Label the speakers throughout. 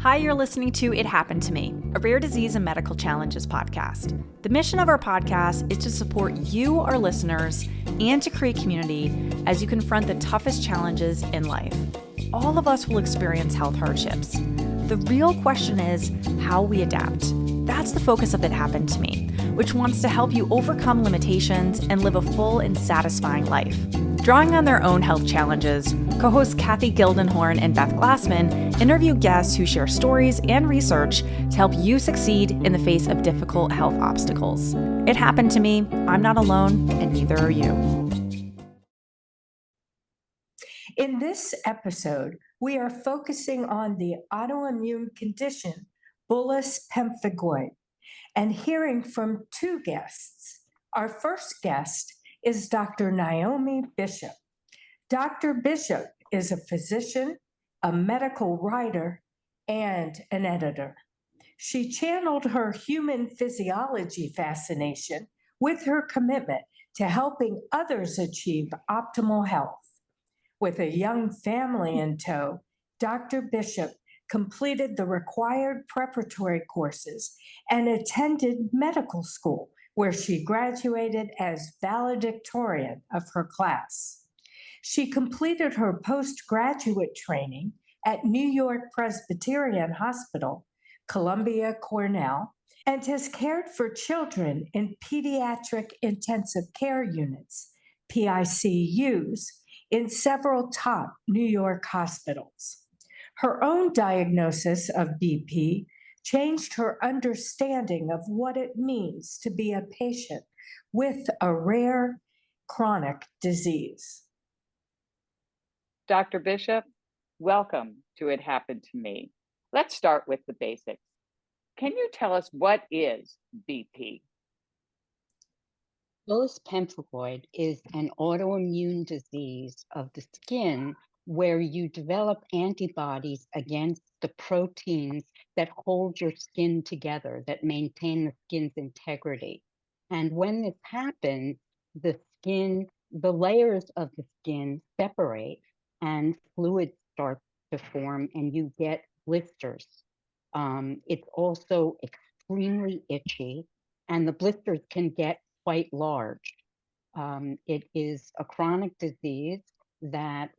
Speaker 1: Hi, you're listening to It Happened to Me, a rare disease and medical challenges podcast. The mission of our podcast is to support you, our listeners, and to create community as you confront the toughest challenges in life. All of us will experience health hardships. The real question is how we adapt. That's the focus of It Happened to Me, which wants to help you overcome limitations and live a full and satisfying life. Drawing on their own health challenges, co-hosts Kathy Gildenhorn and Beth Glassman interview guests who share stories and research to help you succeed in the face of difficult health obstacles. It happened to me. I'm not alone, and neither are you.
Speaker 2: In this episode, we are focusing on the autoimmune condition, Bullous Pemphigoid, and hearing from two guests. Our first guest is Dr. Naomi Bishop. Dr. Bishop is a physician, a medical writer, and an editor. She channeled her human physiology fascination with her commitment to helping others achieve optimal health. With a young family in tow, Dr. Bishop completed the required preparatory courses and attended medical school, where she graduated as valedictorian of her class. She completed her postgraduate training at York-Presbyterian Hospital, Columbia-Cornell, and has cared for children in Pediatric Intensive Care Units, PICUs, in several top New York hospitals. Her own diagnosis of BP changed her understanding of what it means to be a patient with a rare chronic disease.
Speaker 3: Dr. Bishop, welcome to It Happened to Me. Let's start with the basics. Can you tell us what is BP?
Speaker 4: Bullous pemphigoid is an autoimmune disease of the skin where you develop antibodies against the proteins that hold your skin together, that maintain the skin's integrity. And when this happens, the layers of the skin separate and fluid starts to form and you get blisters. It's also extremely itchy and the blisters can get quite large. It is a chronic disease that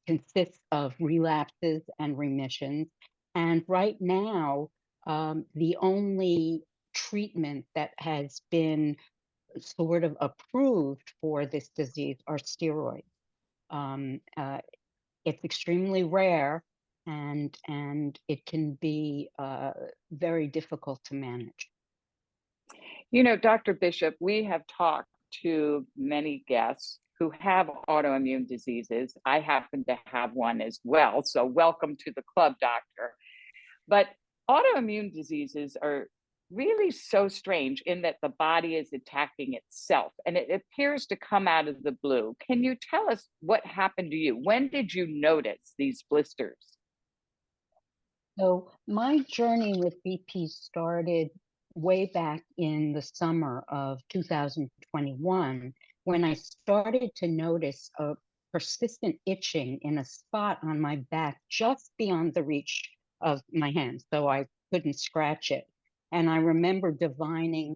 Speaker 4: consists of relapses and remissions. And right now, the only treatment that has been sort of approved for this disease are steroids. It's extremely rare and it can be very difficult to manage.
Speaker 3: You know, Dr. Bishop, we have talked to many guests who have autoimmune diseases. I happen to have one as well, so welcome to the club, doctor. But autoimmune diseases are really so strange in that the body is attacking itself and it appears to come out of the blue. Can you tell us what happened to you? When did you notice these blisters?
Speaker 4: So my journey with BP started way back in the summer of 2021, when I started to notice a persistent itching in a spot on my back just beyond the reach of my hand, so I couldn't scratch it. And I remember divining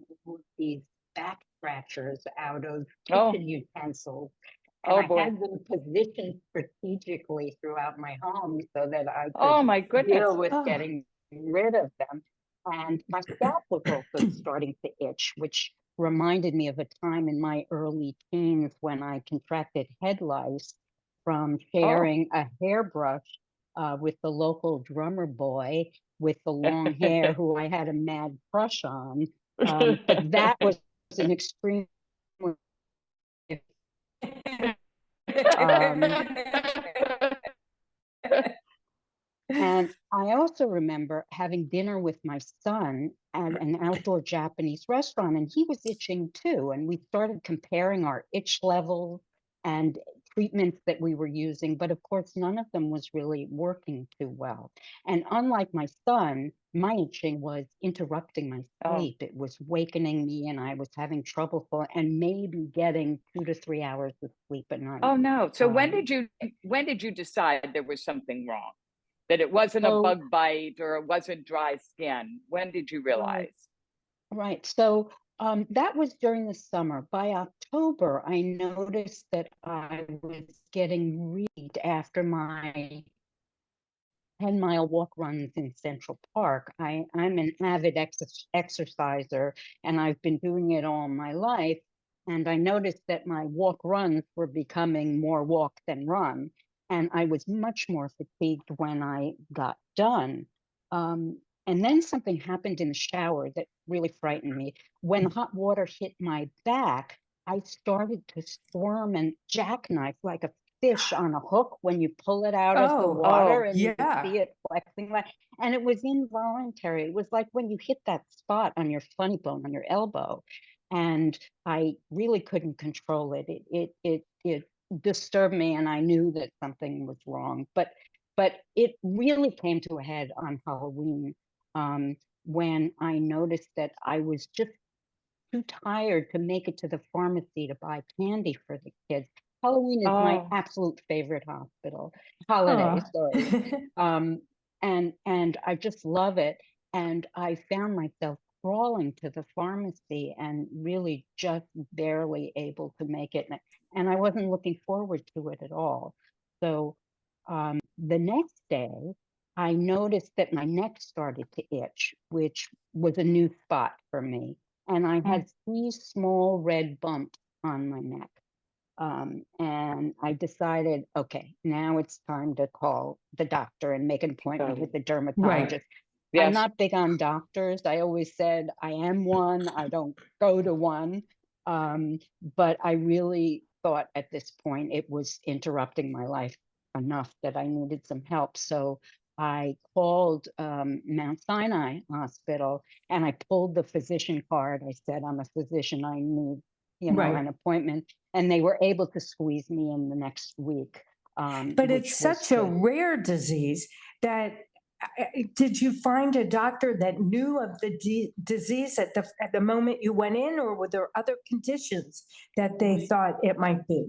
Speaker 4: these back scratchers out of kitchen utensils. And I had them positioned strategically throughout my home so that I could deal with getting rid of them. And my scalp was also starting to itch, which reminded me of a time in my early teens when I contracted head lice from sharing a hairbrush with the local drummer boy with the long hair who I had a mad crush on. But that was an extreme and I also remember having dinner with my son at an outdoor Japanese restaurant, and he was itching too. And we started comparing our itch levels and treatments that we were using, but of course, none of them was really working too well. And unlike my son, my itching was interrupting my sleep. It was wakening me and I was having trouble and maybe getting 2 to 3 hours of sleep at night.
Speaker 3: Oh no. So when did you decide there was something wrong? that it wasn't a
Speaker 4: So-
Speaker 3: bug bite or it wasn't dry skin? When did you realize?
Speaker 4: Right. So that was during the summer. By October, I noticed that I was getting read after my 10-mile walk runs in Central Park. I'm an avid exerciser, and I've been doing it all my life. And I noticed that my walk runs were becoming more walk than run. And I was much more fatigued when I got done. And then something happened in the shower that really frightened me. When hot water hit my back, I started to squirm and jackknife like a fish on a hook when you pull it out of the water and you
Speaker 2: yeah.
Speaker 4: see it flexing. And it was involuntary. It was like when you hit that spot on your funny bone on your elbow. And I really couldn't control it. It disturbed me, and I knew that something was wrong. But it really came to a head on Halloween, when I noticed that I was just too tired to make it to the pharmacy to buy candy for the kids. Halloween is my absolute favorite holiday, sorry. And I just love it. And I found myself crawling to the pharmacy and really just barely able to make it. And I wasn't looking forward to it at all. So the next day, I noticed that my neck started to itch, which was a new spot for me. And I had 3 small red bumps on my neck. And I decided, okay, now it's time to call the doctor and make an appointment with the dermatologist.
Speaker 3: Yes.
Speaker 4: I'm not big on doctors. I always said I am one. I don't go to one. But I really thought at this point it was interrupting my life enough that I needed some help. So I called Mount Sinai Hospital, and I pulled the physician card. I said, I'm a physician. I need, an appointment. And they were able to squeeze me in the next week.
Speaker 2: But it's such a rare disease that, did you find a doctor that knew of the disease at the moment you went in, or were there other conditions that they thought it might be?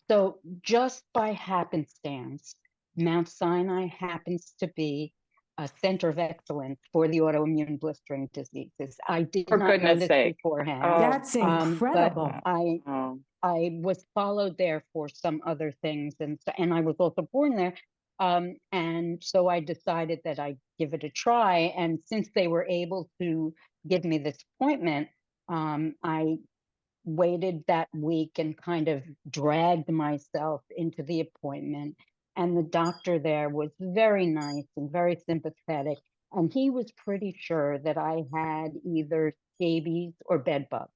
Speaker 4: So just by happenstance, Mount Sinai happens to be a center of excellence for the autoimmune blistering diseases. I did
Speaker 3: For
Speaker 4: not know
Speaker 3: goodness
Speaker 4: this
Speaker 3: sake.
Speaker 4: beforehand.
Speaker 2: That's incredible.
Speaker 4: But I was followed there for some other things, and I was also born there. And so I decided that I'd give it a try. And since they were able to give me this appointment, I waited that week and kind of dragged myself into the appointment. And the doctor there was very nice and very sympathetic. And he was pretty sure that I had either scabies or bed bugs.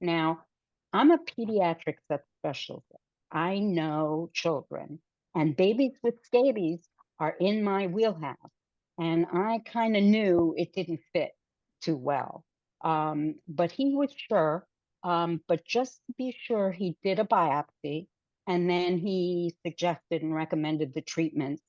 Speaker 4: Now, I'm a pediatric subspecialist. I know children, and babies with scabies are in my wheelhouse. And I kind of knew it didn't fit too well. But he was sure. But just to be sure, he did a biopsy, and then he suggested and recommended the treatment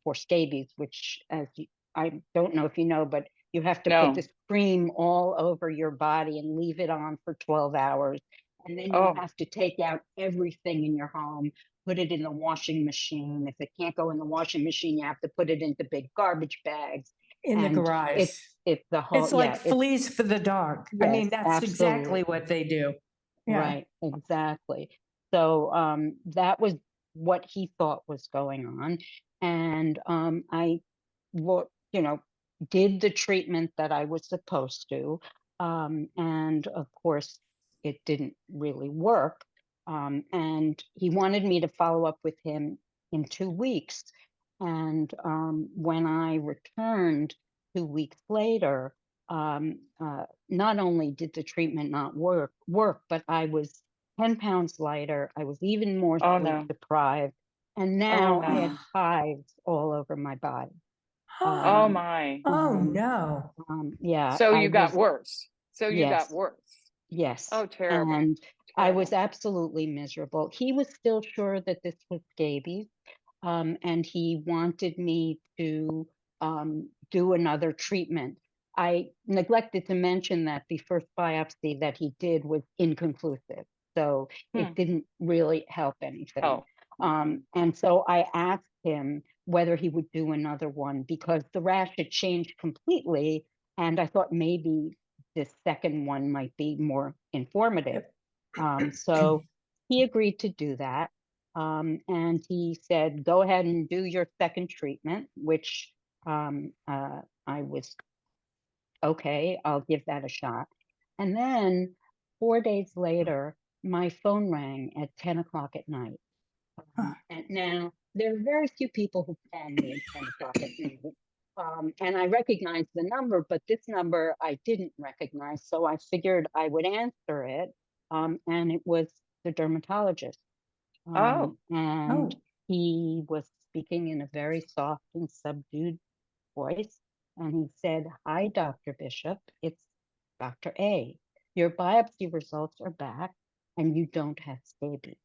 Speaker 4: for scabies, which, I don't know if you know, but you have to put this cream all over your body and leave it on for 12 hours. And then you have to take out everything in your home, put it in the washing machine. If it can't go in the washing machine, you have to put it into big garbage bags.
Speaker 2: In the garage.
Speaker 4: It's the whole,
Speaker 2: it's like fleas for the dog. I mean,
Speaker 4: Yes,
Speaker 2: that's exactly what they do. Yeah.
Speaker 4: Right, exactly. So that was what he thought was going on. And I, did the treatment that I was supposed to. And of course, it didn't really work. And he wanted me to follow up with him in 2 weeks. And when I returned 2 weeks later, not only did the treatment not work, but I was 10 pounds lighter. I was even more sleep deprived. And now I had hives all over my body.
Speaker 3: Oh my.
Speaker 2: Oh no.
Speaker 4: Yeah.
Speaker 3: So you got worse. You got worse.
Speaker 4: Yes.
Speaker 3: Oh, terrible.
Speaker 4: And I was absolutely miserable. He was still sure that this was scabies. And he wanted me to do another treatment. I neglected to mention that the first biopsy that he did was inconclusive. So it didn't really help anything. And so I asked him whether he would do another one because the rash had changed completely. And I thought maybe this second one might be more informative. So he agreed to do that. And he said, go ahead and do your second treatment, which I was, okay, I'll give that a shot. And then 4 days later, my phone rang at 10 o'clock at night. And now there are very few people who call me at 10 o'clock at night. And I recognized the number, but this number I didn't recognize. So I figured I would answer it. And it was the dermatologist. And he was speaking in a very soft and subdued voice. And he said, "Hi, Dr. Bishop. It's Dr. A. Your biopsy results are back and you don't have scabies."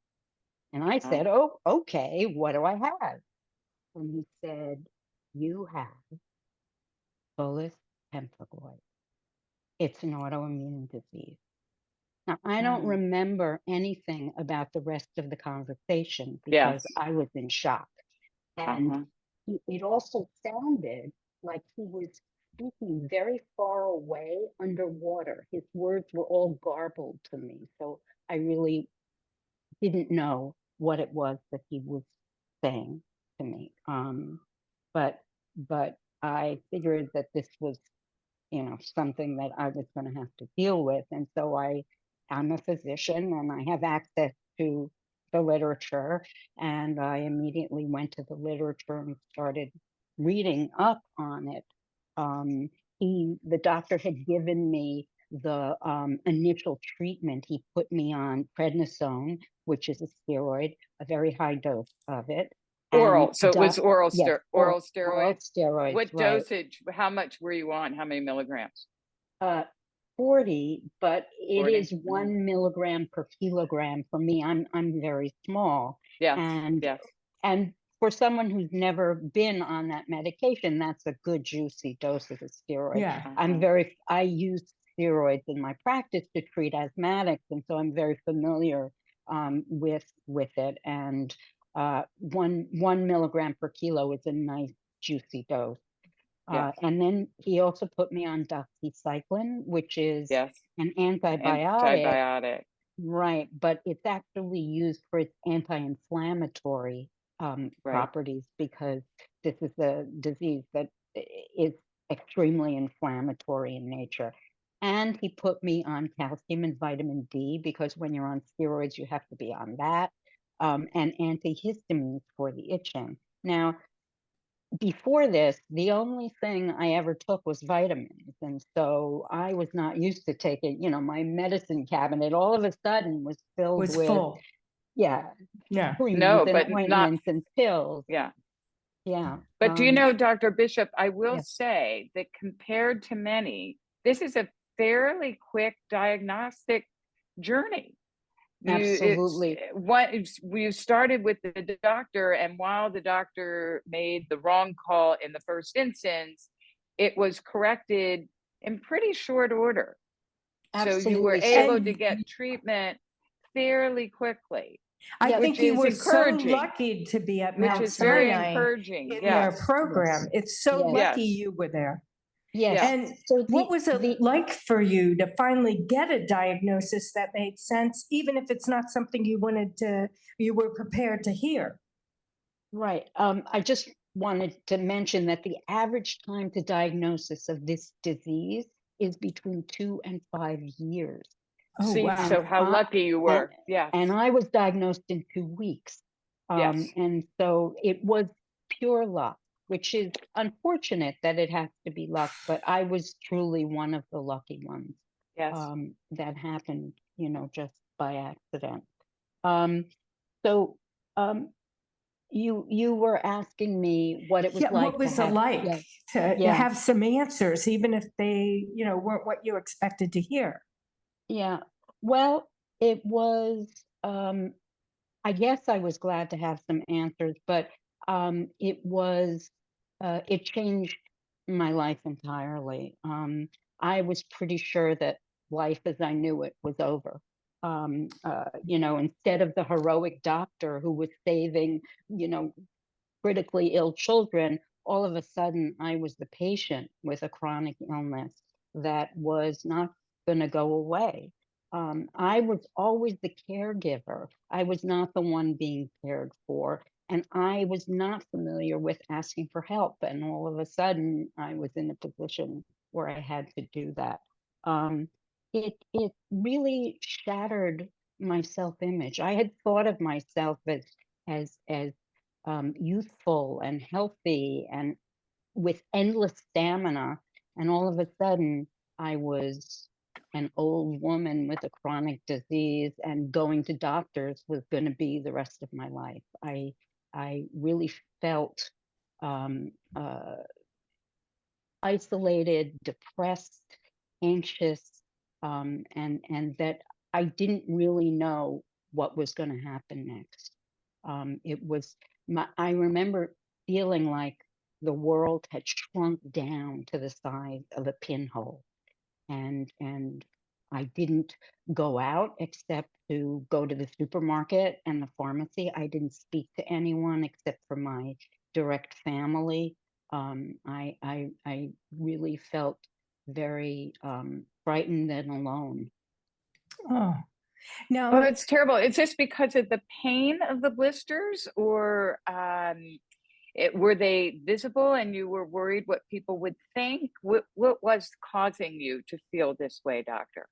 Speaker 4: And I said, "Oh, okay, what do I have?" And he said, "You have bullous pemphigoid. It's an autoimmune disease." Now, I don't remember anything about the rest of the conversation because I was in shock. And it also sounded like he was speaking very far away underwater. His words were all garbled to me. So I really didn't know what it was that he was saying to me. But I figured that this was, something that I was going to have to deal with. And so I'm a physician and I have access to the literature. And I immediately went to the literature and started reading up on it. The doctor had given me the initial treatment. He put me on prednisone, which is a steroid, a very high dose of it.
Speaker 3: Oral. So it was oral, oral steroid.
Speaker 4: Oral steroids.
Speaker 3: What dosage? How much were you on? How many milligrams?
Speaker 4: 40, but it
Speaker 3: 40.
Speaker 4: is 1 milligram per kilogram for me. I'm very small. And for someone who's never been on that medication, that's a good juicy dose of a steroid. I use steroids in my practice to treat asthmatics, and so I'm very familiar with it. And 1 milligram per kilo is a nice juicy dose. And then he also put me on doxycycline, which is an antibiotic. Right, but it's actually used for its anti-inflammatory properties because this is a disease that is extremely inflammatory in nature. And he put me on calcium and vitamin D because when you're on steroids, you have to be on that, and antihistamines for the itching. Now, before this, the only thing I ever took was vitamins. And so I was not used to taking, my medicine cabinet all of a sudden was filled with
Speaker 2: full.
Speaker 4: creams and ointments and pills.
Speaker 3: But do you know, Dr. Bishop, I will say that compared to many, this is a fairly quick diagnostic journey.
Speaker 4: Absolutely.
Speaker 3: We started with the doctor, and while the doctor made the wrong call in the first instance, it was corrected in pretty short order.
Speaker 4: Absolutely.
Speaker 3: So you were able to get treatment fairly quickly.
Speaker 2: I think you were so lucky to be at Mount Sinai,
Speaker 3: which is very encouraging
Speaker 2: in their program. It's so lucky you were there.
Speaker 4: Yes.
Speaker 2: And so what was it like for you to finally get a diagnosis that made sense, even if it's not something you were prepared to hear?
Speaker 4: Right. I just wanted to mention that the average time to diagnosis of this disease is between 2 and 5 years.
Speaker 3: Wow. So how lucky you were.
Speaker 4: And I was diagnosed in 2 weeks. And so it was pure luck, which is unfortunate that it has to be luck, but I was truly one of the lucky ones. That happened, just by accident. You were asking me what it was like.
Speaker 2: What was it like to have some answers, even if they, weren't what you expected to hear?
Speaker 4: Yeah. Well, it was, I guess I was glad to have some answers, but it changed my life entirely. I was pretty sure that life as I knew it was over. Instead of the heroic doctor who was saving, critically ill children, all of a sudden I was the patient with a chronic illness that was not going to go away. I was always the caregiver. I was not the one being cared for. And I was not familiar with asking for help. And all of a sudden, I was in a position where I had to do that. It really shattered my self-image. I had thought of myself as youthful and healthy and with endless stamina, and all of a sudden, I was an old woman with a chronic disease, and going to doctors was going to be the rest of my life. I really felt um, uh, isolated, depressed, anxious, and that I didn't really know what was going to happen next. It was I remember feeling like the world had shrunk down to the size of a pinhole, and I didn't go out except to go to the supermarket and the pharmacy. I didn't speak to anyone except for my direct family. I really felt very frightened and alone.
Speaker 2: Oh,
Speaker 3: Oh,
Speaker 2: now,
Speaker 3: it's terrible. Is this because of the pain of the blisters, or were they visible and you were worried what people would think? What was causing you to feel this way, doctor?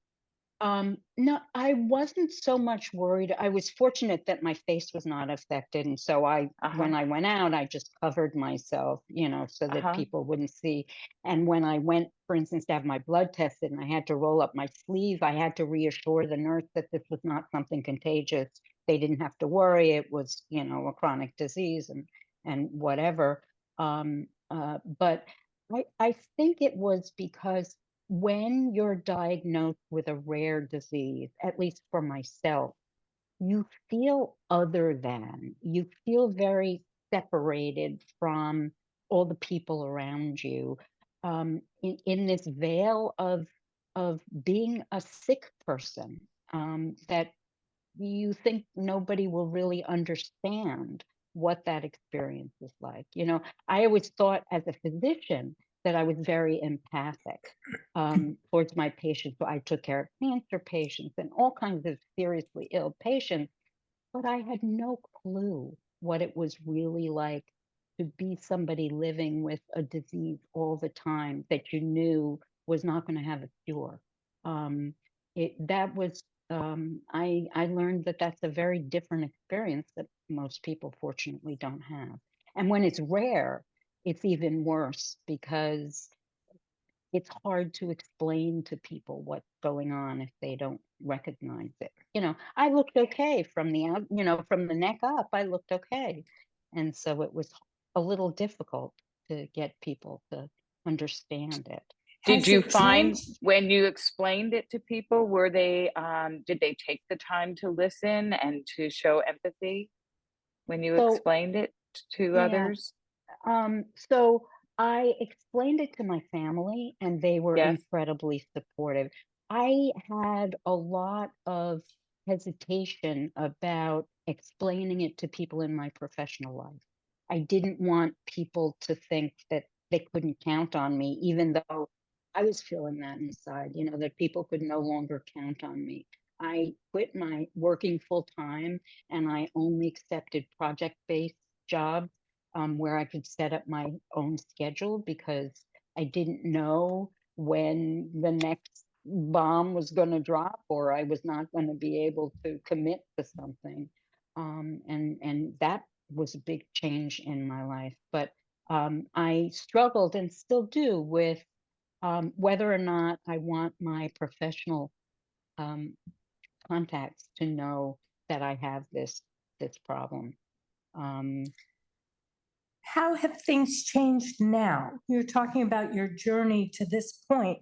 Speaker 4: No, I wasn't so much worried. I was fortunate that my face was not affected. And so when
Speaker 3: Uh-huh.
Speaker 4: I went out, I just covered myself, so that
Speaker 3: Uh-huh.
Speaker 4: people wouldn't see. And when I went, for instance, to have my blood tested and I had to roll up my sleeve, I had to reassure the nurse that this was not something contagious. They didn't have to worry. It was, a chronic disease and whatever. But I think it was because when you're diagnosed with a rare disease, at least for myself, you feel other than, you feel very separated from all the people around you, in this veil of being a sick person, that you think nobody will really understand what that experience is like. I always thought as a physician that I was very empathic towards my patients. So I took care of cancer patients and all kinds of seriously ill patients, but I had no clue what it was really like to be somebody living with a disease all the time that you knew was not going to have a cure. Um, that was I learned that that's a very different experience that most people fortunately don't have. And when it's rare, it's even worse because it's hard to explain to people what's going on if they don't recognize it. I looked okay from the out, from the neck up, I looked okay. And so it was a little difficult to get people to understand it.
Speaker 3: Did
Speaker 2: has
Speaker 3: you
Speaker 2: it
Speaker 3: find
Speaker 2: changed?
Speaker 3: when you explained it to people, did they take the time to listen and to show empathy when you
Speaker 4: So,
Speaker 3: explained it to
Speaker 4: yeah,
Speaker 3: others?
Speaker 4: so I explained it to my family and they were
Speaker 3: Yes.
Speaker 4: incredibly supportive. I had a lot of hesitation about explaining it to people in my professional life. I didn't want people to think that they couldn't count on me, even though I was feeling that inside, that people could no longer count on me. I quit my working full time and I only accepted project-based jobs, where I could set up my own schedule because I didn't know when the next bomb was going to drop or I was not going to be able to commit to something. And that was a big change in my life. But I struggled and still do with whether or not I want my professional um, contacts to know that I have this problem. Um,
Speaker 2: How have things changed now? You're talking about your journey to this point.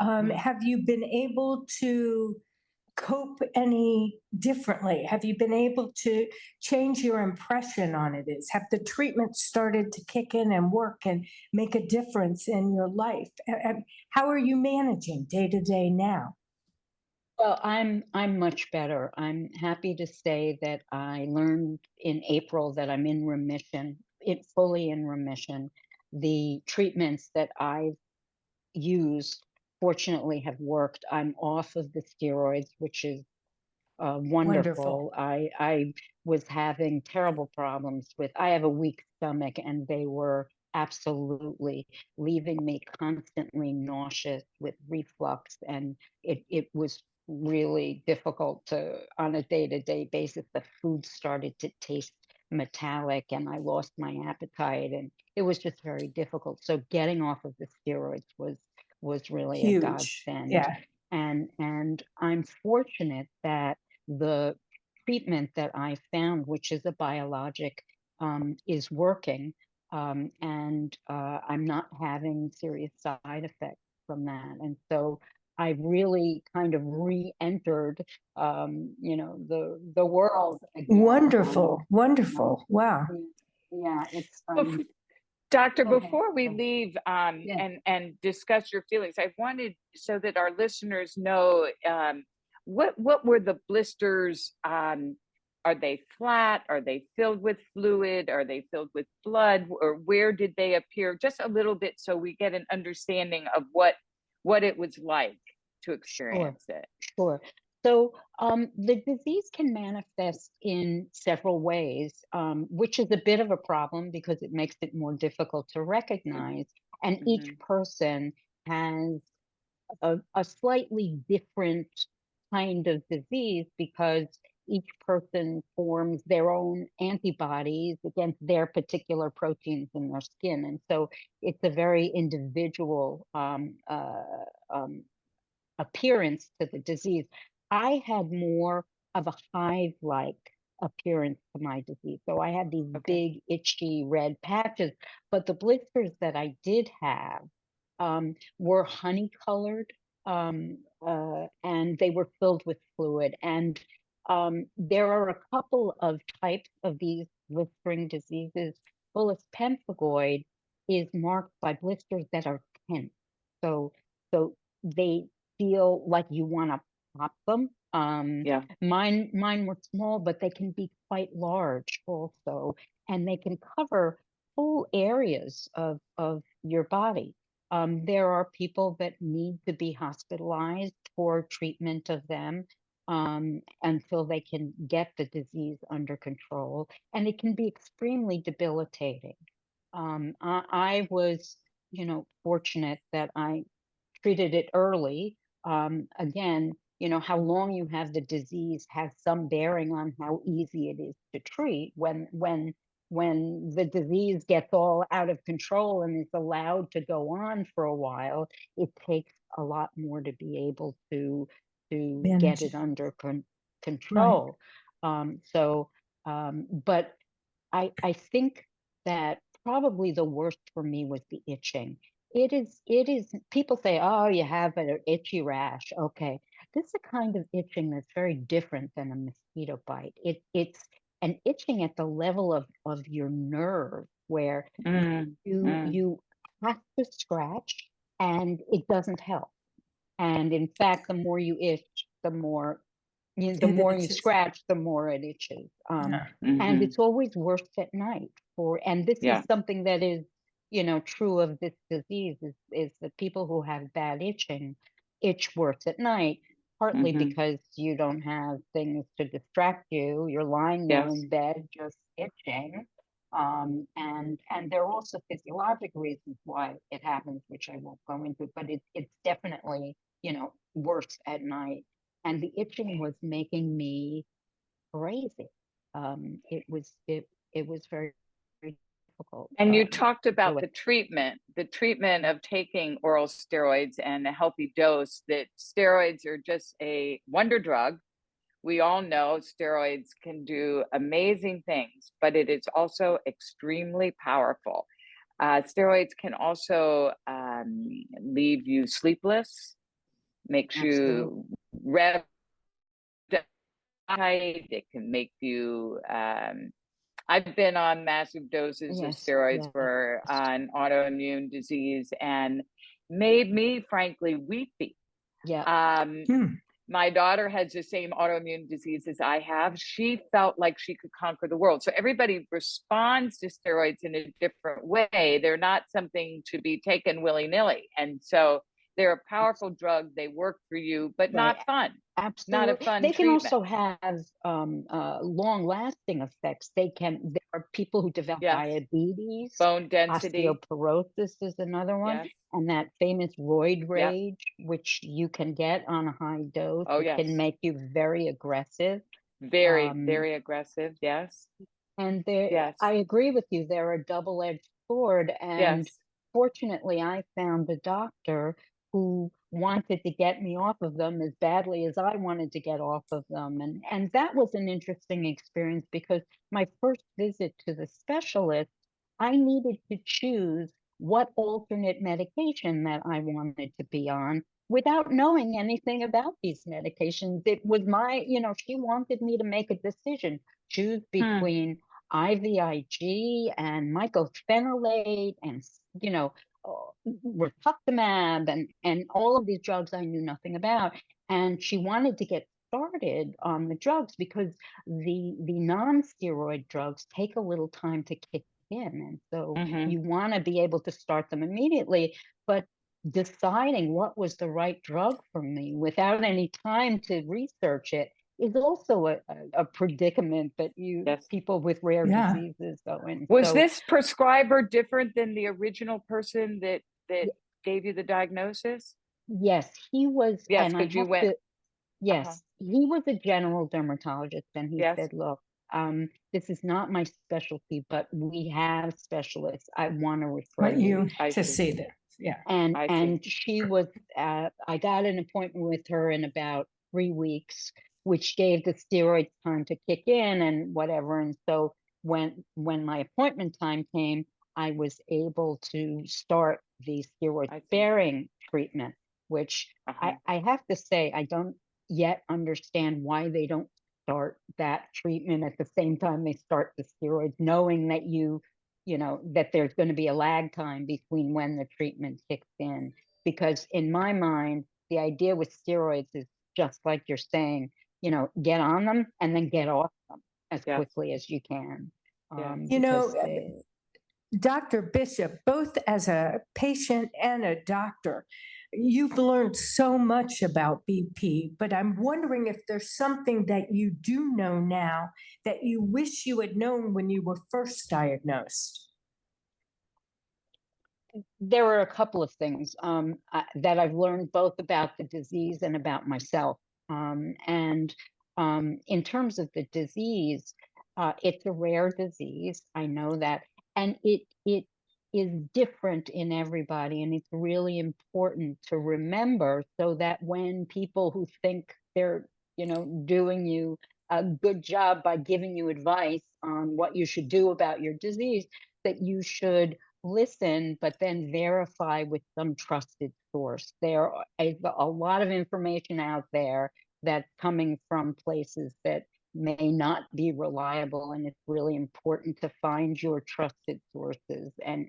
Speaker 2: Have you been able to cope any differently? Have you been able to change your impression on it? Have the treatments started to kick in and work and make a difference in your life? And how are you managing day to day now?
Speaker 4: Well, I'm much better. I'm happy to say that I learned in April that I'm in remission. fully in remission. The treatments that I've used, fortunately, have worked. I'm off of the steroids, which is
Speaker 2: Wonderful.
Speaker 4: wonderful. I was having terrible problems with, I have a weak stomach, and they were absolutely leaving me constantly nauseous with reflux, and it was really difficult to, on a day-to-day basis, the food started to taste metallic, and I lost my appetite, and it was just very difficult. So getting off of the steroids was really a
Speaker 2: Huge.
Speaker 4: godsend.
Speaker 2: Yeah.
Speaker 4: And I'm fortunate that the treatment that I found, which is a biologic, is working, and I'm not having serious side effects from that. And so I really kind of re-entered, the world again.
Speaker 2: Wonderful.
Speaker 4: Um,
Speaker 2: Wonderful. Wow.
Speaker 4: yeah, it's
Speaker 3: Doctor,
Speaker 4: go ahead.
Speaker 3: before we leave
Speaker 4: Yeah.
Speaker 3: and discuss your feelings, I wanted, so that our listeners know, what were the blisters? Are they flat? Are they filled with fluid? Are they filled with blood? Or where did they appear? Just a little bit, so we get an understanding of what it was like to experience it.
Speaker 4: Sure. So the disease can manifest in several ways, which is a bit of a problem because it makes it more difficult to recognize. And each person has a slightly different kind of disease because each person forms their own antibodies against their particular proteins in their skin. And so it's a very individual appearance to the disease. I had more of a hive-like appearance to my disease. So I had these big, itchy red patches, but the blisters that I did have were honey-colored, and they were filled with fluid. And there are a couple of types of these blistering diseases. Bullous pemphigoid is marked by blisters that are tense. So they feel like you want to pop them. Mine were small, but they can be quite large also, and they can cover whole areas of your body. There are people that need to be hospitalized for treatment of them until they can get the disease under control, and it can be extremely debilitating. I was, fortunate that I treated it early. Again, how long you have the disease has some bearing on how easy it is to treat. When the disease gets all out of control and is allowed to go on for a while, it takes a lot more to be able to get it under control. But I think that probably the worst for me was the itching. It is, people say, oh, you have an itchy rash. Okay. This is a kind of itching that's very different than a mosquito bite. It's an itching at the level of your nerve where you have to scratch and it doesn't help. And in fact, the more you itch, the more you scratch, the more it itches. And it's always worse at night and this is something that is, true of this disease is that people who have bad itching itch worse at night, partly because you don't have things to distract you. You're lying there in bed just itching. And there are also physiological reasons why it happens, which I won't go into, but it's definitely, worse at night. And the itching was making me crazy. It was very, very difficult.
Speaker 3: And you talked about the treatment of taking oral steroids and a healthy dose, that steroids are just a wonder drug. We all know steroids can do amazing things, but it is also extremely powerful. Steroids can also leave you sleepless, makes you rev tight. It can make you I've been on massive doses of steroids for an autoimmune disease and made me frankly weepy. My daughter has the same autoimmune disease as I have. She felt like she could conquer the world. So everybody responds to steroids in a different way. They're not something to be taken willy-nilly. And so they're a powerful drug. They work for you, but
Speaker 4: Right.
Speaker 3: not fun.
Speaker 4: Absolutely.
Speaker 3: Not a fun
Speaker 4: They can
Speaker 3: treatment.
Speaker 4: also have long-lasting effects. There are people who develop
Speaker 3: Yes.
Speaker 4: diabetes,
Speaker 3: Bone density.
Speaker 4: osteoporosis is another one,
Speaker 3: Yes.
Speaker 4: and that famous roid
Speaker 3: Yep.
Speaker 4: rage, which you can get on a high dose.
Speaker 3: Oh,
Speaker 4: It
Speaker 3: yes.
Speaker 4: can make you very aggressive.
Speaker 3: Very, very aggressive. Yes.
Speaker 4: And
Speaker 3: Yes.
Speaker 4: I agree with you. They're a double-edged sword. And
Speaker 3: Yes.
Speaker 4: fortunately, I found a doctor who wanted to get me off of them as badly as I wanted to get off of them. And that was an interesting experience because my first visit to the specialist, I needed to choose what alternate medication that I wanted to be on without knowing anything about these medications. It was she wanted me to make a decision, choose between IVIG and mycophenolate and, rituximab and all of these drugs I knew nothing about. And she wanted to get started on the drugs because the non-steroid drugs take a little time to kick in. And so you want to be able to start them immediately. But deciding what was the right drug for me without any time to research it is also a predicament that
Speaker 3: Yes.
Speaker 4: people with rare
Speaker 2: Yeah.
Speaker 4: diseases go in.
Speaker 3: Was
Speaker 4: So
Speaker 3: this prescriber different than the original person that gave you the diagnosis?
Speaker 4: yes, he was,
Speaker 3: Yes,
Speaker 4: and I
Speaker 3: because you
Speaker 4: have
Speaker 3: went.
Speaker 4: to, yes, he was a general dermatologist, and he
Speaker 3: Yes.
Speaker 4: said, look, this is not my specialty, but we have specialists. I want to refer
Speaker 2: Want you
Speaker 3: I
Speaker 2: to
Speaker 3: see.
Speaker 2: see this. Yeah.
Speaker 3: I see.
Speaker 4: And she was, I got an appointment with her in about 3 weeks, which gave the steroids time to kick in and whatever. And so when my appointment time came, I was able to start the steroid
Speaker 3: I see.
Speaker 4: sparing treatment, which
Speaker 3: Uh-huh.
Speaker 4: I have to say, I don't yet understand why they don't start that treatment at the same time they start the steroids, knowing that that there's going to be a lag time between when the treatment kicks in. Because in my mind, the idea with steroids is just like you're saying, get on them and then get off them as
Speaker 3: Yes.
Speaker 4: quickly as you can.
Speaker 3: Yes.
Speaker 4: Because
Speaker 2: Dr. Bishop, both as a patient and a doctor, you've learned so much about BP, but I'm wondering if there's something that you do know now that you wish you had known when you were first diagnosed.
Speaker 4: there are a couple of things that I've learned both about the disease and about myself. And in terms of the disease, it's a rare disease. I know that. And it is different in everybody. And it's really important to remember so that when people who think they're, doing you a good job by giving you advice on what you should do about your disease, that you should listen, but then verify with some trusted source. There is a lot of information out there that's coming from places that may not be reliable, and it's really important to find your trusted sources and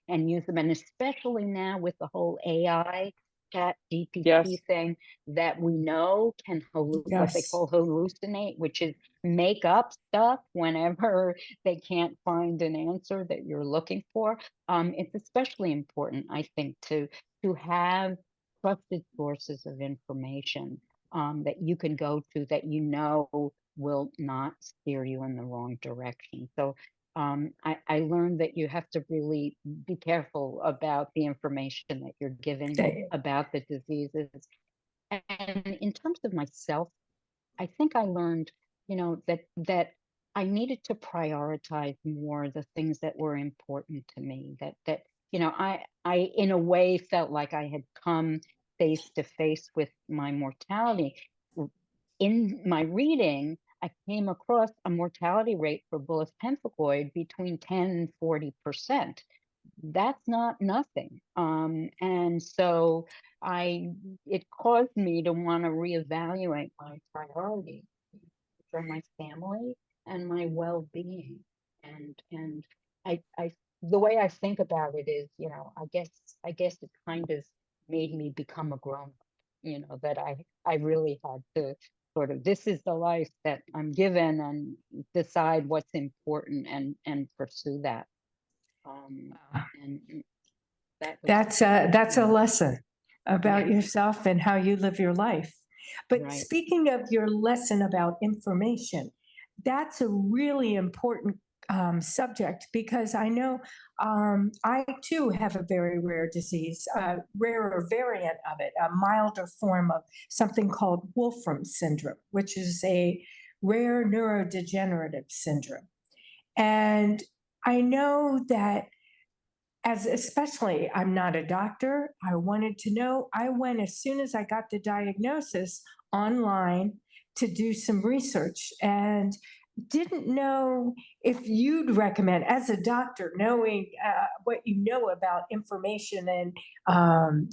Speaker 4: use them. And especially now with the whole AI chat GPT thing that we know can what they call hallucinate, which is make up stuff whenever they can't find an answer that you're looking for. It's especially important, I think, to have trusted sources of information that you can go to that will not steer you in the wrong direction. So I learned that you have to really be careful about the information that you're given about the diseases. And in terms of myself, I think I learned, that I needed to prioritize more the things that were important to me. I in a way felt like I had come face to face with my mortality. In my reading, I came across a mortality rate for bullous pemphigoid between 10 and 40%. That's not nothing. And so it caused me to want to reevaluate my priorities for my family and my well-being. And I the way I think about it is, I guess it kind of made me become a grown up. that I really had to sort of, this is the life that I'm given, and decide what's important and pursue that. And that was,
Speaker 2: That's a lesson about
Speaker 4: Yeah.
Speaker 2: yourself and how you live your life. But
Speaker 4: Right.
Speaker 2: speaking of your lesson about information, that's a really important subject, because I know I too have a very rare disease, a rarer variant of it, a milder form of something called Wolfram syndrome, which is a rare neurodegenerative syndrome. And I know that, as especially, I'm not a doctor, I wanted to know. I went, as soon as I got the diagnosis, online to do some research, and didn't know if you'd recommend, as a doctor, knowing what you know about information and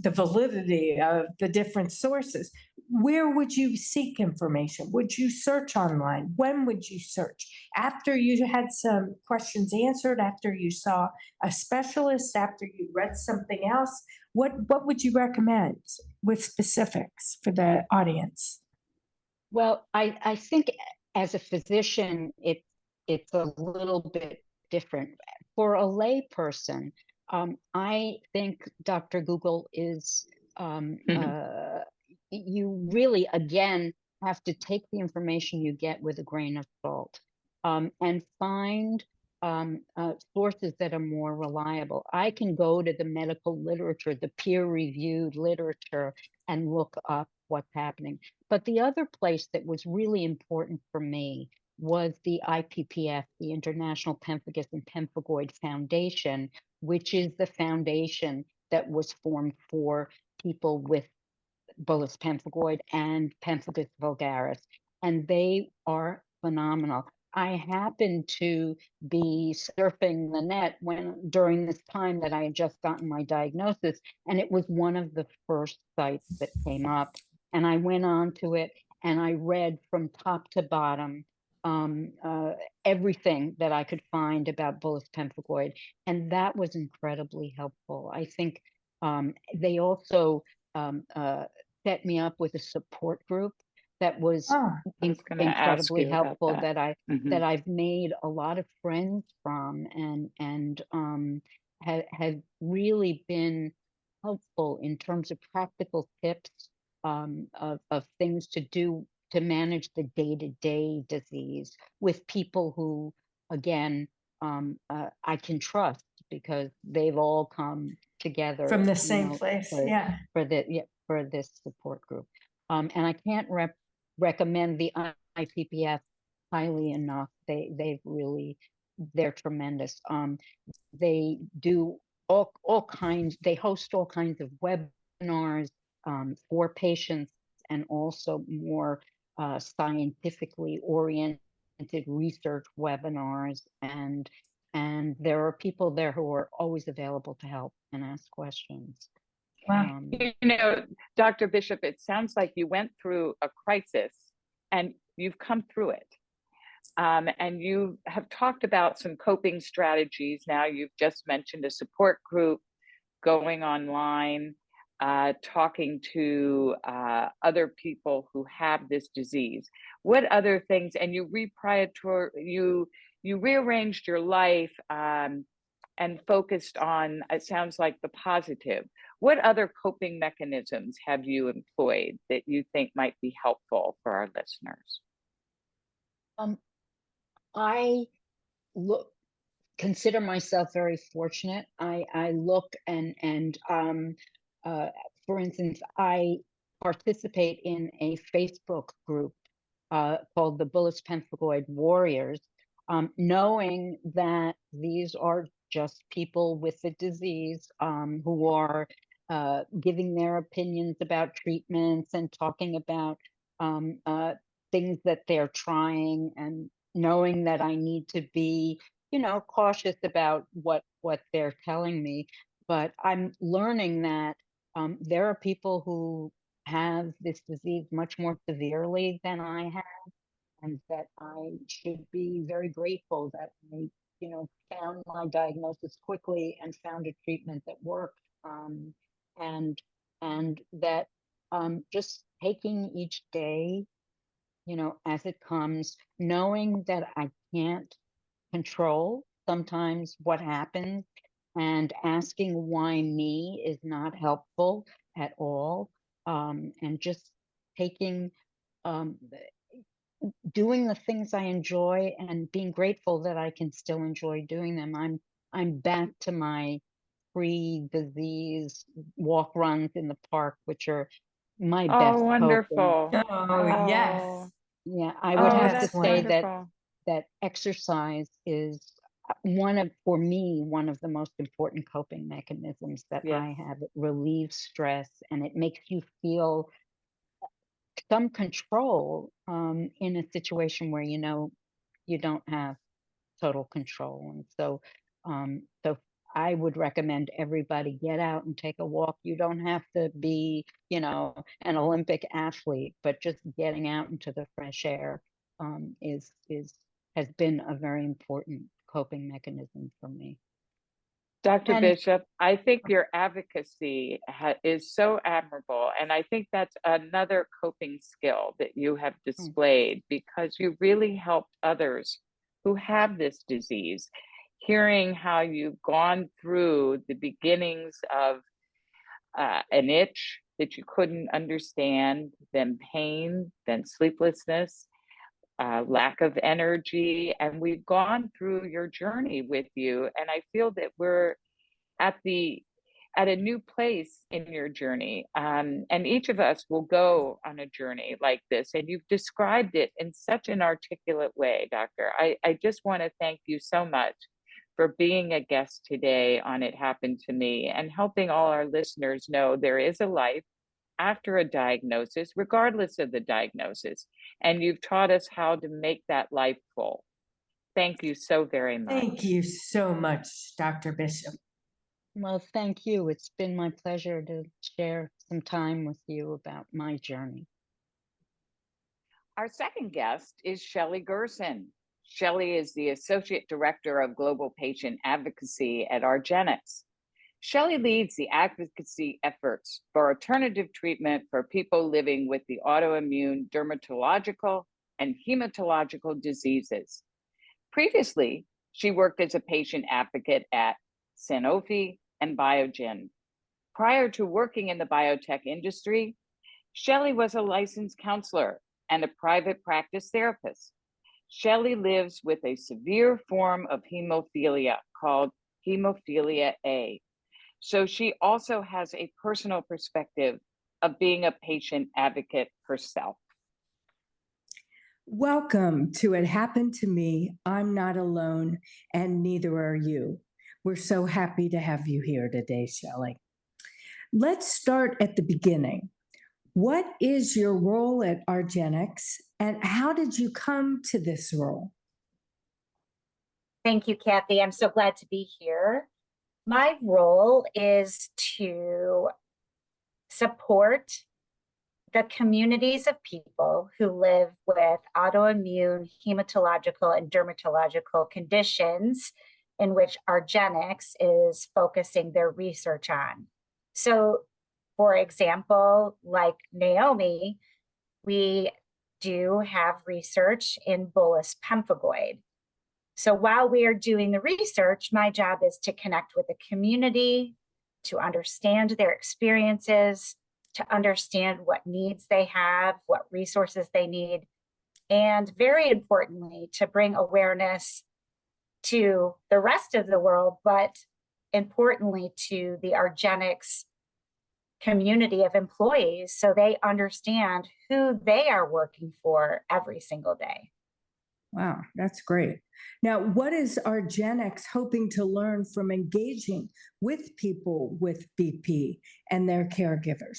Speaker 2: the validity of the different sources. Where would you seek information? Would you search online? When would you search? After you had some questions answered, after you saw a specialist, after you read something else? What would you recommend with specifics for the audience?
Speaker 4: Well, I think as a physician, it's a little bit different. For a lay person, I think Dr. Google is, you really, again, have to take the information you get with a grain of salt, and find sources that are more reliable. I can go to the medical literature, the peer-reviewed literature, and look up what's happening. But the other place that was really important for me was the IPPF, the International Pemphigus and Pemphigoid Foundation, which is the foundation that was formed for people with Bullous pemphigoid and pemphigus vulgaris, and they are phenomenal. I happened to be surfing the net during this time that I had just gotten my diagnosis, and it was one of the first sites that came up. And I went on to it, and I read from top to bottom everything that I could find about Bullous pemphigoid, and that was incredibly helpful. I think they also set me up with a support group that was
Speaker 2: Oh,
Speaker 3: I was going to ask
Speaker 4: incredibly
Speaker 3: you about
Speaker 4: helpful,
Speaker 3: that.
Speaker 4: that I've made a lot of friends from, and have really been helpful in terms of practical tips, of things to do to manage the day-to-day disease with people who, again, I can trust, because they've all come together,
Speaker 2: from the same place, yeah.
Speaker 4: for this support group. And I can't recommend the IPPF highly enough. They've really, they're tremendous. They do all kinds. They host all kinds of webinars for patients, and also more scientifically oriented research webinars. And there are people there who are always available to help and ask questions.
Speaker 2: Wow.
Speaker 3: Dr. Bishop, it sounds like you went through a crisis and you've come through it. And you have talked about some coping strategies. Now you've just mentioned a support group, going online, talking to other people who have this disease. What other things, and you rearranged your life and focused on, it sounds like, the positive. What other coping mechanisms have you employed that you think might be helpful for our listeners?
Speaker 4: I consider myself very fortunate. I look and for instance, I participate in a Facebook group called the Bullous Pemphigoid Warriors, knowing that these are just people with the disease, who are giving their opinions about treatments and talking about things that they're trying, and knowing that I need to be, cautious about what they're telling me. But I'm learning that there are people who have this disease much more severely than I have, and that I should be very grateful that I, found my diagnosis quickly and found a treatment that worked, and that just taking each day, as it comes, knowing that I can't control sometimes what happens, and asking why me is not helpful at all. And just taking, doing the things I enjoy and being grateful that I can still enjoy doing them. I'm back to my pre-disease walk runs in the park, which are my best
Speaker 3: Oh,
Speaker 4: coping.
Speaker 3: wonderful.
Speaker 2: Oh, yes.
Speaker 3: Oh,
Speaker 4: Yeah, I would
Speaker 3: oh,
Speaker 4: have to
Speaker 3: that's
Speaker 4: say
Speaker 3: wonderful.
Speaker 4: that exercise is for me, one of the most important coping mechanisms that
Speaker 3: Yes.
Speaker 4: I have. It relieves stress and it makes you feel some control in a situation where you don't have total control. And so I would recommend everybody get out and take a walk. You don't have to be, an Olympic athlete, but just getting out into the fresh air has been a very important coping mechanism for me.
Speaker 3: Dr.
Speaker 4: And
Speaker 3: Bishop, I think your advocacy is so admirable. And I think that's another coping skill that you have displayed, because you really helped others who have this disease. Hearing how you've gone through the beginnings of an itch that you couldn't understand, then pain, then sleeplessness, lack of energy. And we've gone through your journey with you. And I feel that we're at a new place in your journey. And each of us will go on a journey like this. And you've described it in such an articulate way, Doctor. I just want to thank you so much for being a guest today on It Happened to Me, and helping all our listeners know there is a life after a diagnosis, regardless of the diagnosis. And you've taught us how to make that life full. Thank you so very much.
Speaker 2: Thank you so much, Dr. Bishop.
Speaker 4: well, thank you. It's been my pleasure to share some time with you about my journey.
Speaker 3: Our second guest is Shelley Gerson. Shelley is the Associate Director of Global Patient Advocacy at argenx. Shelley leads the advocacy efforts for alternative treatment for people living with the autoimmune dermatological and hematological diseases. Previously, she worked as a patient advocate at Sanofi and Biogen. Prior to working in the biotech industry, Shelley was a licensed counselor and a private practice therapist. Shelley lives with a severe form of hemophilia called hemophilia A. So she also has a personal perspective of being a patient advocate herself.
Speaker 2: Welcome to It Happened to Me. I'm not alone, and neither are you. We're so happy to have you here today, Shelley. Let's start at the beginning. What is your role at argenx, and how did you come to this role?
Speaker 5: Thank you, Kathy. I'm so glad to be here. My role is to support the communities of people who live with autoimmune, hematological, and dermatological conditions in which argenx is focusing their research on. So, for example, like Naomi, we do have research in Bullous Pemphigoid. So while we are doing the research, my job is to connect with the community, to understand their experiences, to understand what needs they have, what resources they need, and very importantly, to bring awareness to the rest of the world, but importantly to the argenx community of employees, so they understand who they are working for every single day.
Speaker 2: Wow, that's great. Now, what is argenx hoping to learn from engaging with people with BP and their caregivers?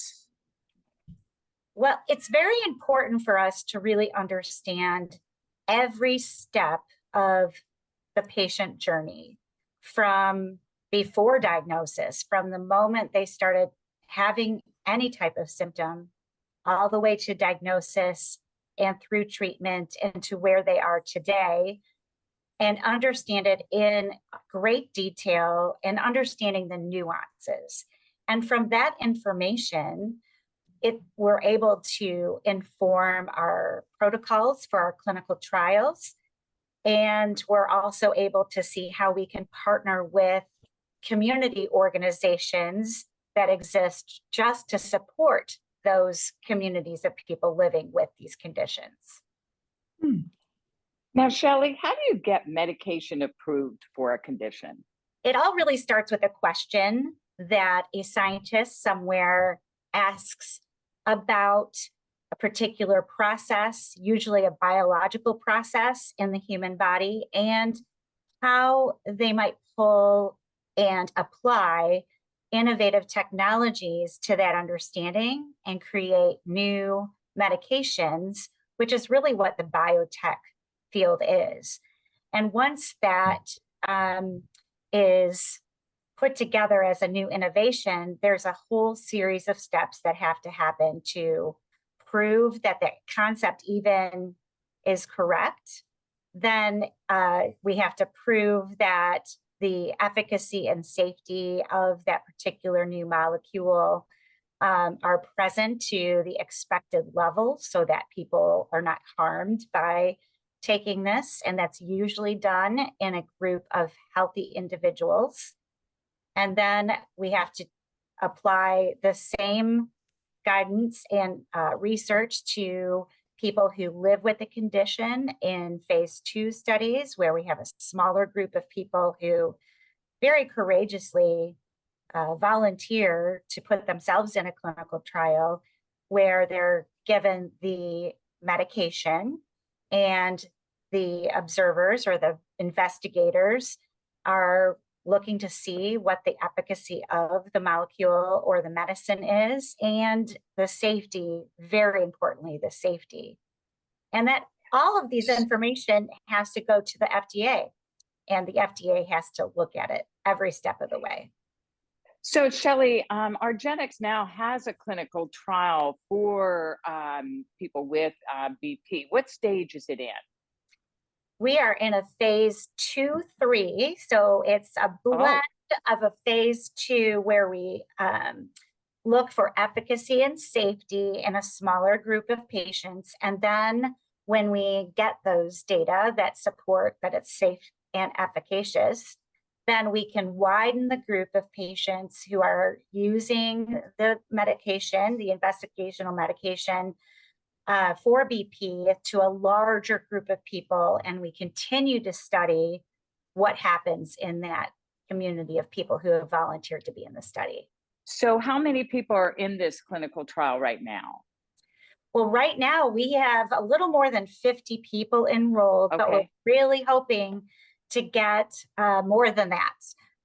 Speaker 5: Well, it's very important for us to really understand every step of the patient journey, from before diagnosis, from the moment they started having any type of symptom, all the way to diagnosis and through treatment and to where they are today, and understand it in great detail and understanding the nuances. And from that information, we're able to inform our protocols for our clinical trials. And we're also able to see how we can partner with community organizations that exist just to support those communities of people living with these conditions.
Speaker 3: Now, Shelley, how do you get medication approved for a condition?
Speaker 5: It all really starts with a question that a scientist somewhere asks about a particular process, usually a biological process in the human body, and how they might pull and apply innovative technologies to that understanding and create new medications, which is really what the biotech field is. And once that is put together as a new innovation, there's a whole series of steps that have to happen to prove that the concept even is correct. Then we have to prove that the efficacy and safety of that particular new molecule are present to the expected level so that people are not harmed by taking this. And that's usually done in a group of healthy individuals. And then we have to apply the same guidance and research to people who live with the condition in phase 2 studies, where we have a smaller group of people who very courageously volunteer to put themselves in a clinical trial where they're given the medication, and the observers or the investigators are looking to see what the efficacy of the molecule or the medicine is, and the safety, very importantly, the safety. And that all of these information has to go to the FDA, and the FDA has to look at it every step of the way.
Speaker 3: So, Shelley, argenx now has a clinical trial for people with BP. What stage is it in?
Speaker 5: We are in a phase 2-3. So it's a blend of a phase 2 where we look for efficacy and safety in a smaller group of patients. And then when we get those data that support that it's safe and efficacious, then we can widen the group of patients who are using the medication, the investigational medication, for BP to a larger group of people, and we continue to study what happens in that community of people who have volunteered to be in the study.
Speaker 3: So how many people are in this clinical trial right now?
Speaker 5: Well, right now we have a little more than 50 people enrolled, but we're really hoping to get more than that.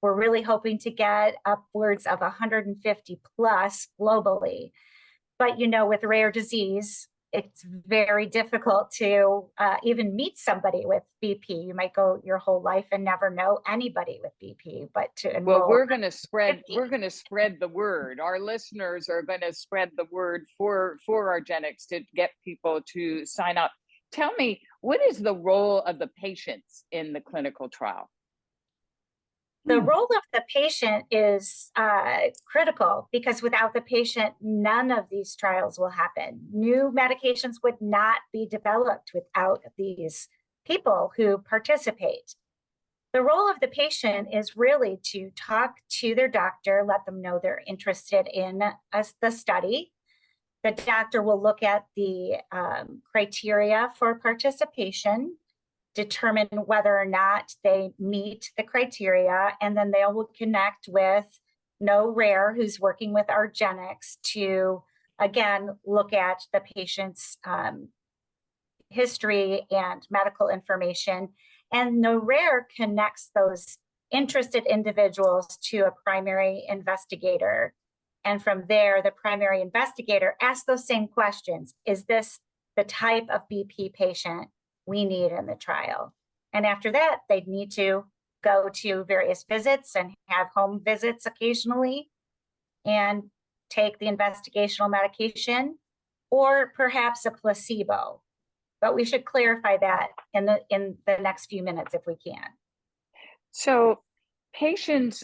Speaker 5: We're really hoping to get upwards of 150 plus globally. But, you know, with rare disease, it's very difficult to even meet somebody with BP. You might go your whole life and never know anybody with BP, but to enroll.
Speaker 3: Well, we're going to spread the word. Our listeners are going to spread the word for argenx to get people to sign up. Tell me, what is the role of the patients in the clinical trial?
Speaker 5: The role of the patient is critical, because without the patient, none of these trials will happen. New medications would not be developed without these people who participate. The role of the patient is really to talk to their doctor, let them know they're interested in the study. The doctor will look at the criteria for participation, determine whether or not they meet the criteria, and then they will connect with No Rare, who's working with argenx, to again look at the patient's history and medical information. And No Rare connects those interested individuals to a primary investigator. And from there, the primary investigator asks those same questions. Is this the type of BP patient we need in the trial? And after that, they'd need to go to various visits and have home visits occasionally and take the investigational medication, or perhaps a placebo. But we should clarify that in the next few minutes if we can.
Speaker 3: So patients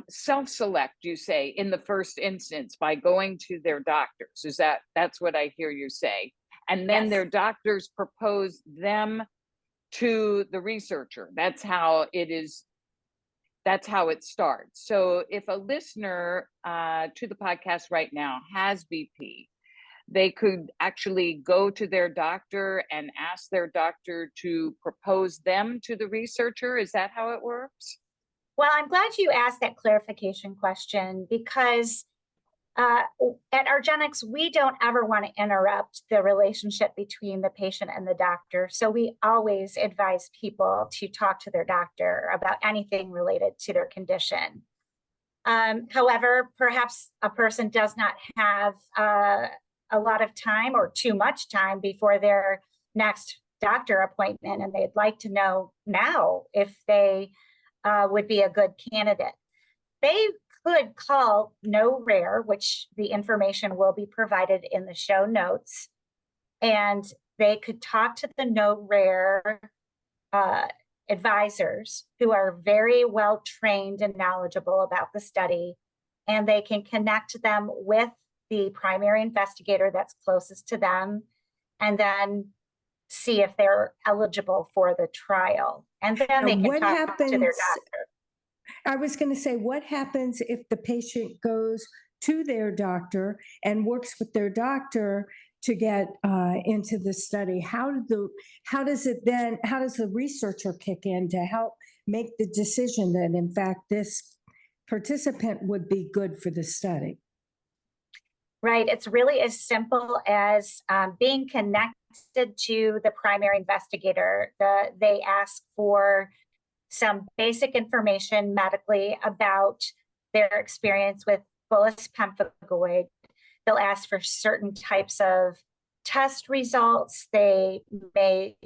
Speaker 3: self-select, you say, in the first instance by going to their doctors. That's what I hear you say? And then
Speaker 5: Yes.
Speaker 3: their doctors propose them to the researcher. That's how it is. That's how it starts. So if a listener to the podcast right now has BP, they could actually go to their doctor and ask their doctor to propose them to the researcher. Is that how it works?
Speaker 5: Well, I'm glad you asked that clarification question, because at argenx, we don't ever want to interrupt the relationship between the patient and the doctor. So we always advise people to talk to their doctor about anything related to their condition. However, perhaps a person does not have a lot of time or too much time before their next doctor appointment, and they'd like to know now if they would be a good candidate. They could call No Rare, which the information will be provided in the show notes, and they could talk to the No Rare advisors who are very well trained and knowledgeable about the study, and they can connect them with the primary investigator that's closest to them, and then see if they're eligible for the trial. And then they can talk to their doctor.
Speaker 2: I was going to say, what happens if the patient goes to their doctor and works with their doctor to get into the study? How does the researcher kick in to help make the decision that, in fact, this participant would be good for the study?
Speaker 5: Right. It's really as simple as being connected to the primary investigator. They ask for some basic information medically about their experience with Bullous Pemphigoid. They'll ask for certain types of test results. They may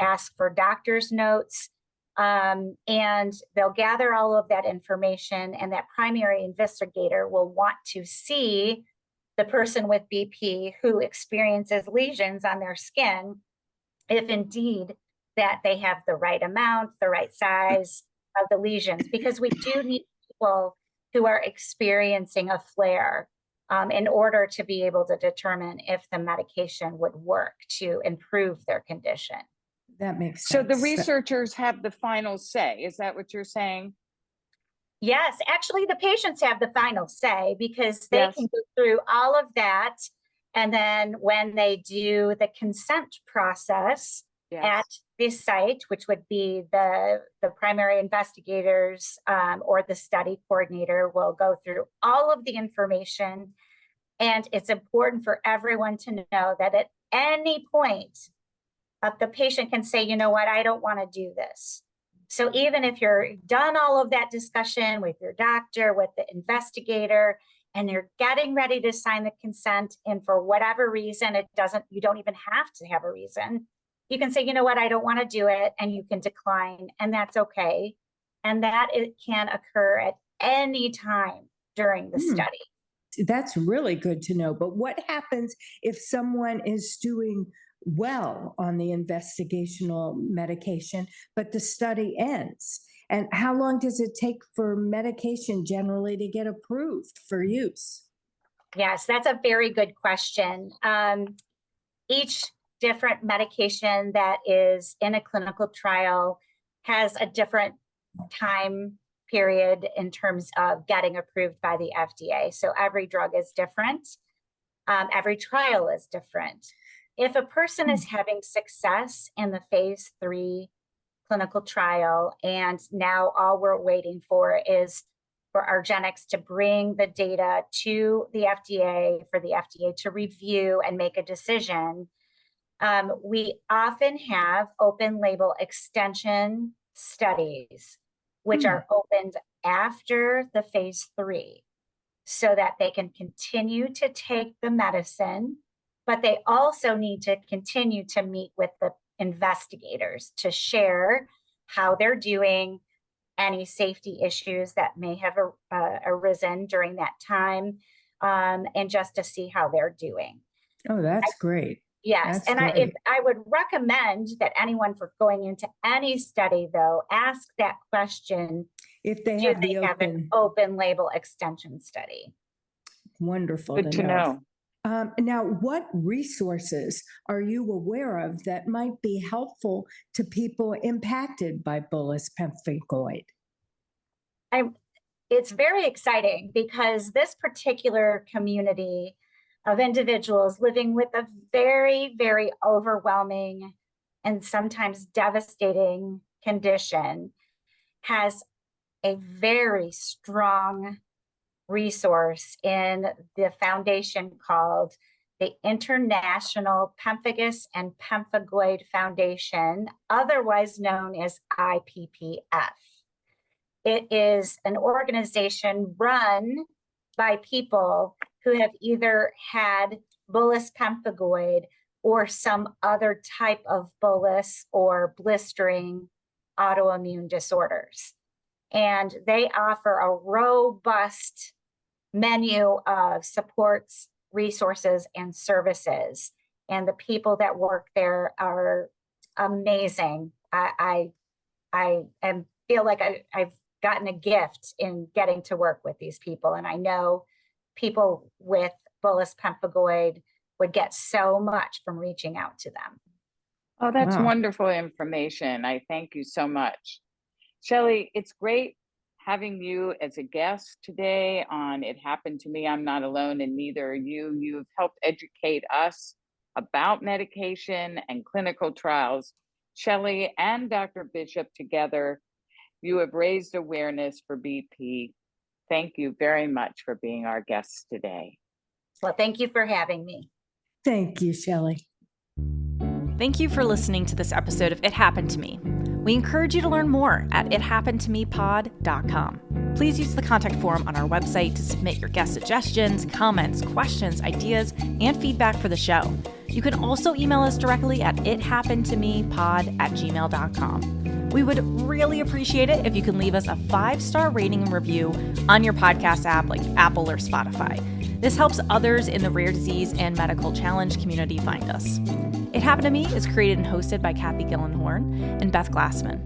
Speaker 5: ask for doctor's notes, and they'll gather all of that information, and that primary investigator will want to see the person with BP who experiences lesions on their skin, if indeed that they have the right amount, the right size of the lesions, because we do need people who are experiencing a flare in order to be able to determine if the medication would work to improve their condition.
Speaker 2: That makes
Speaker 3: So
Speaker 2: sense.
Speaker 3: the researchers have the final say. Is that what you're saying?
Speaker 5: Yes, actually, the patients have the final say, because they
Speaker 3: Yes.
Speaker 5: can go through all of that. And then when they do the consent process at this site, which would be the primary investigators or the study coordinator, will go through all of the information. And it's important for everyone to know that at any point, the patient can say, you know what, I don't want to do this. So even if you're done all of that discussion with your doctor, with the investigator, and you're getting ready to sign the consent, and for whatever reason, you don't even have to have a reason. You can say, you know what, I don't want to do it, and you can decline, and that's okay. And that it can occur at any time during the study.
Speaker 2: That's really good to know. But what happens if someone is doing well on the investigational medication, but the study ends? And how long does it take for medication generally to get approved for use?
Speaker 5: Yes, that's a very good question. Each different medication that is in a clinical trial has a different time period in terms of getting approved by the FDA. So every drug is different. Every trial is different. If a person is having success in the phase 3 clinical trial, and now all we're waiting for is for argenx to bring the data to the FDA, for the FDA to review and make a decision, we often have open label extension studies, which are opened after the phase 3, so that they can continue to take the medicine, but they also need to continue to meet with the investigators to share how they're doing, any safety issues that may have arisen during that time, and just to see how they're doing.
Speaker 2: Oh, that's great.
Speaker 5: Yes,
Speaker 2: That's
Speaker 5: and
Speaker 2: great.
Speaker 5: I would recommend that anyone for going into any study, though, ask that question
Speaker 2: If they
Speaker 5: Do
Speaker 2: have
Speaker 5: they
Speaker 2: the
Speaker 5: have an open label extension study?
Speaker 2: wonderful
Speaker 3: Good to know.
Speaker 2: Now, what resources are you aware of that might be helpful to people impacted by bullous pemphigoid?
Speaker 5: It's very exciting because this particular community of individuals living with a very, very overwhelming and sometimes devastating condition has a very strong resource in the foundation called the International Pemphigus and Pemphigoid Foundation, otherwise known as IPPF. It is an organization run by people who have either had bullous pemphigoid or some other type of bullous or blistering autoimmune disorders. And they offer a robust menu of supports, resources, and services. And the people that work there are amazing. I feel like I've gotten a gift in getting to work with these people. And I know people with bullous pemphigoid would get so much from reaching out to them.
Speaker 3: Oh, that's
Speaker 2: Wow.
Speaker 3: wonderful information. I thank you so much. Shelley, it's great having you as a guest today on It Happened to Me, I'm Not Alone, and neither are you. You've helped educate us about medication and clinical trials. Shelley and Dr. Bishop together, you have raised awareness for BP. Thank you very much for being our guests today.
Speaker 5: Well, thank you for having me.
Speaker 2: Thank you, Shelley.
Speaker 1: Thank you for listening to this episode of It Happened to Me. We encourage you to learn more at ithappenedtomepod.com. Please use the contact form on our website to submit your guest suggestions, comments, questions, ideas, and feedback for the show. You can also email us directly at ithappenedtomepod@gmail.com. We would really appreciate it if you can leave us a 5-star rating and review on your podcast app like Apple or Spotify. This helps others in the rare disease and medical challenge community find us. It Happened to Me is created and hosted by Kathy Gillenhorn and Beth Glassman.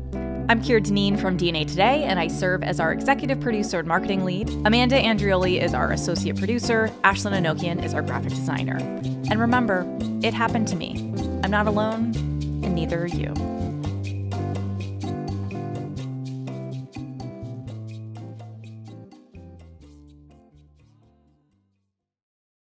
Speaker 1: I'm Keir Deneen from DNA Today, and I serve as our executive producer and marketing lead. Amanda Andrioli is our associate producer. Ashlyn Anokian is our graphic designer. And remember, it happened to me. I'm not alone, and neither are you.